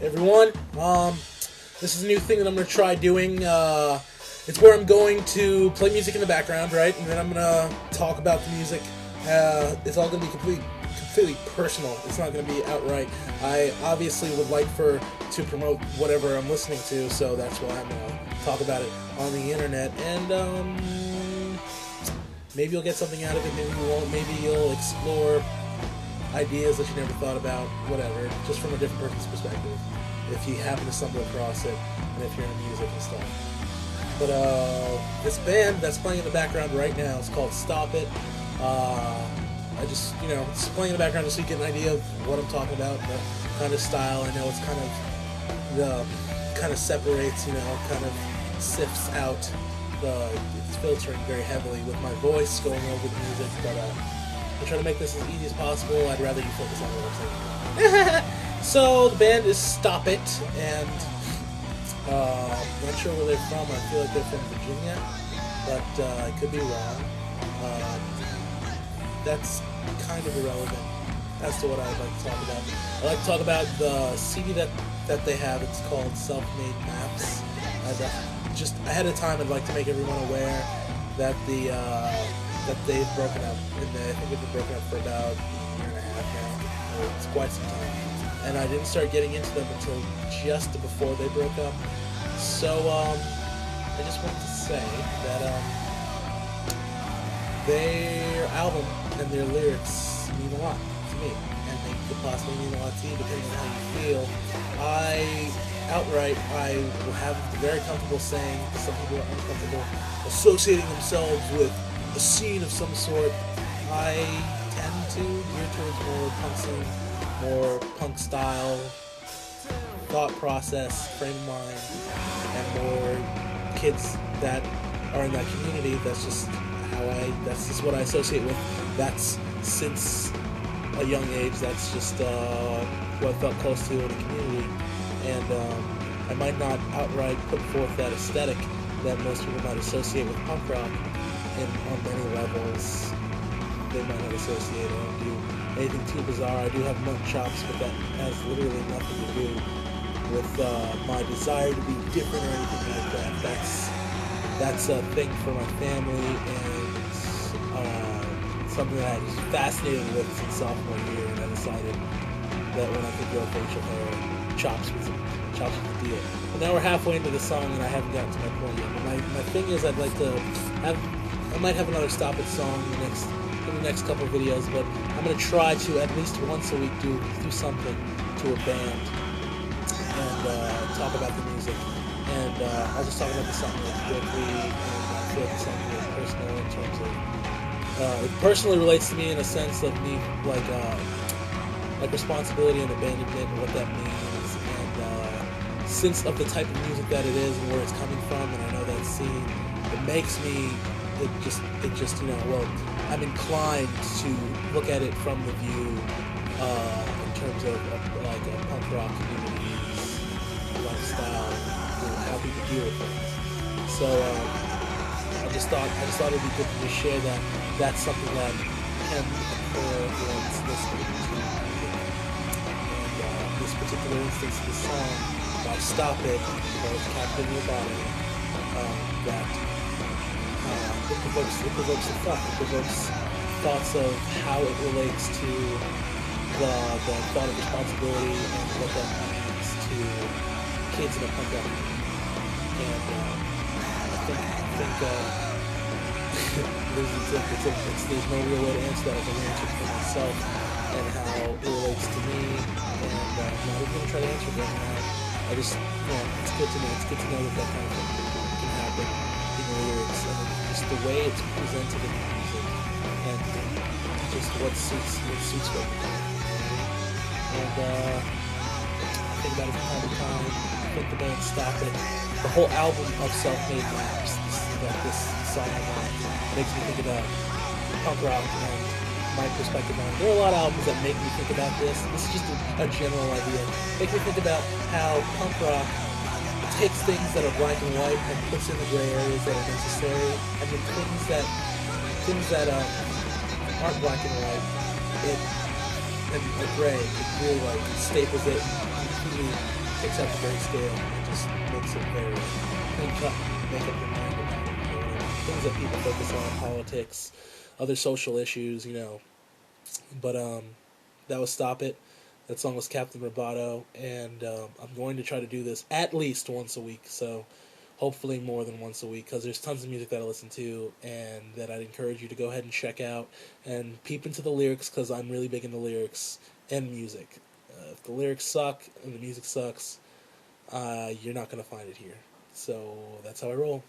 Everyone. This is a new thing that I'm going to try doing. It's where I'm going to play music in the background, right? And then I'm going to talk about the music. It's all going to be completely personal. It's not going to be outright. I obviously would like to promote whatever I'm listening to, so that's why I'm going to talk about it on the internet. And maybe you'll get something out of it, maybe you won't. Maybe you'll explore ideas that you never thought about, whatever, just from a different person's perspective, if you happen to stumble across it, and if you're into music and stuff. But this band that's playing in the background right now is called Stop It. I just, it's playing in the background just so you get an idea of what I'm talking about, the kind of style. I know it's kind of separates, kind of sifts out it's filtering very heavily with my voice going over the music, but I try to make this as easy as possible. I'd rather you focus on what I'm saying. So the band is Stop It, and I'm not sure where they're from. I feel like they're from Virginia, but I could be wrong. That's kind of irrelevant as to what I'd like to talk about. I'd like to talk about the CD that they have. It's called Self-Made Maps. Just ahead of time, I'd like to make everyone aware that that they've broken up. I think they've been broken up for about a year and a half now. It's quite some time. And I didn't start getting into them until just before they broke up. So I just want to say that their album and their lyrics mean a lot to me, and they could possibly mean a lot to you depending on how you feel. I will have very comfortable saying some people are uncomfortable associating themselves with a scene of some sort. I tend to gear towards more punk scene, more punk style, thought process, frame of mind, and more kids that are in that community. That's just what I associate with. That's since a young age. That's just what I felt close to in the community. And I might not outright put forth that aesthetic that most people might associate with punk rock on many levels. They might not associate it. I don't do anything too bizarre. I do have monk chops, but that has literally nothing to do with my desire to be different or anything like that. That's a thing for my family, and something that I was fascinated with since sophomore year, and I decided that when I could grow facial hair, chops was the deal. But now we're halfway into the song, and I haven't gotten to my point yet. But my thing is, I'd like to I might have another Stop It song in the next couple of videos, but I'm going to try to at least once a week do something to a band and talk about the music. And I'll just talk about the song really quickly, and I feel like the song is personal in terms of it personally relates to me in a sense of me like responsibility and abandonment and what that means, and sense of the type of music that it is and where it's coming from. And I know that scene, it makes me I'm inclined to look at it from the view in terms of like a punk rock community's lifestyle, how people deal with things. So I just thought it'd be good to just share that that's something that can occur when it's listening to music. And this particular instance, the song by Stop It, Captain Your Body, that it provokes the thought. It provokes thoughts of how it relates to the thought of responsibility and what that means to kids in a punk rock community. And I think there's no real way to answer that. I can answer it for myself and how it relates to me. And I'm not even going to try to answer it right now. I just, it's good to know. It's good to know that kind of thing can happen in lyrics, and just the way it's presented in music, and just what suits what you're doing. And I think about it from time to time. I think the band Stop It, the whole album of Self-Made Maps, this song makes me think about punk rock and my perspective on it. There are a lot of albums that make me think about this. This is just a general idea. Make me think about how punk rock takes things that are black and white and puts in the gray areas that are necessary, and then things that aren't black and white, and the gray, it really like staples it and completely takes out the grayscale and just makes it very clean cut. Make up your mind about it. You know, things that people focus on, politics, other social issues, you know. But that was Stop It. That song was Captain Brodeo, and I'm going to try to do this at least once a week. So hopefully more than once a week, because there's tons of music that I listen to and that I'd encourage you to go ahead and check out and peep into the lyrics, because I'm really big into lyrics and music. If the lyrics suck and the music sucks, you're not going to find it here. So that's how I roll.